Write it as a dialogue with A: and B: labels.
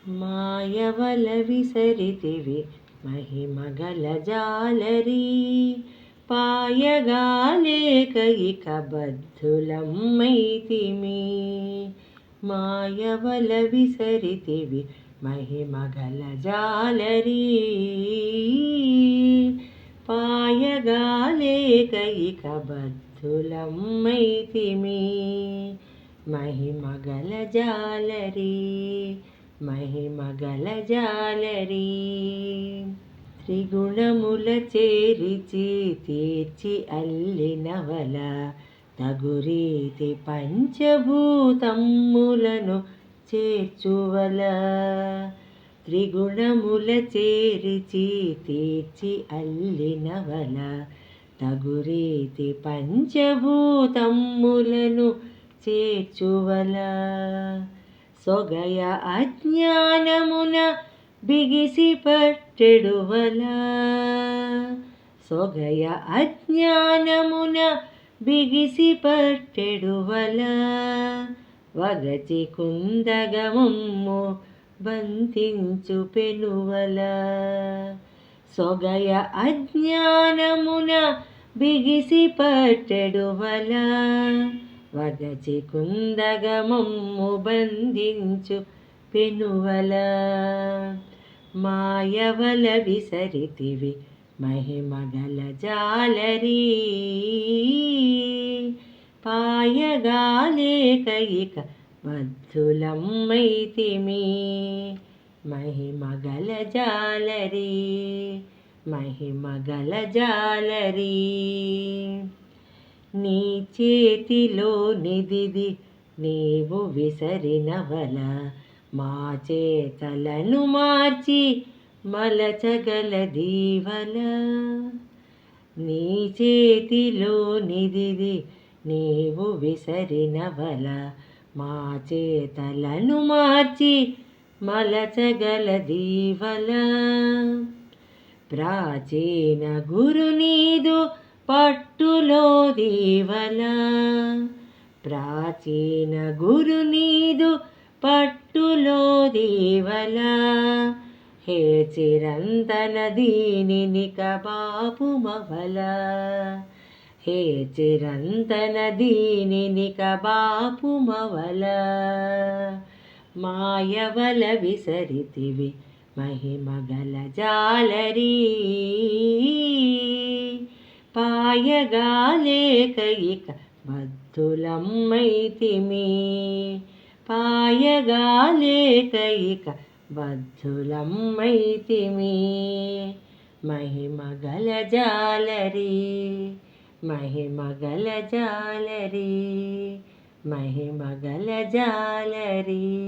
A: మాయవల విసరితివి మహిమగల జాలరీ పాయగాలేక ఇక బద్ధులమ్మైతిమి. మాయవల విసరితివి మహిమగల జాలరీ పాయగాలేక ఇక బద్ధులమ్మైతిమి. మహిమగల జాలరీ మహిమగల జాలరీ త్రిగుణముల చేరిచి తీర్చి అల్లినవల తగురీతి పంచభూతమ్ములను చేర్చువల. త్రిగుణముల చేరిచి తీర్చి అల్లినవల తగురీతి పంచభూతమ్ములను చేర్చువల. సొగయ అజ్ఞానమున బిగిసి పట్టెడువల. సొగయ అజ్ఞానమున బిగిసి పట్టెడువల. వగచి కుందగమమ్ము బంధించు పెనువల. సొగయ అజ్ఞానమున బిగిసి పట్టెడువల. వగచి కుందగమమ్ము బంధించు పెనువల. మాయవల విసరితివి మహిమగల జాలరీ పాయగాలేక ఇక బద్ధులమ్మైతిమి. మహిమగల జాలరీ మహిమగల జాలరీ నీ చేతిలో నిదిది నీవు విసరినవల మా చేతలను మార్చి మలచగల దీవల. నీ చేతిలో నిదిది నీవు విసరినవల మా చేతలను మార్చి మలచగల దీవల. ప్రాచీన గురు నీదు పట్టులో దీవల. ప్రాచీన గురు నీదు పట్టులో దీవల. హే చిరంతన దీనినిక బాపుమవల. హే చిరంతన దీనినిక బాపుమవల. మాయవల విసరితివి మహిమగల జాలరీ పాయగాలేక ఇక బద్ధులమ్మైతిమి. పాయగాలేక ఇక బద్ధులమ్మైతిమి. మహిమగల జాలరీ మహిమగల జాలరీ మహిమగల జాలరీ.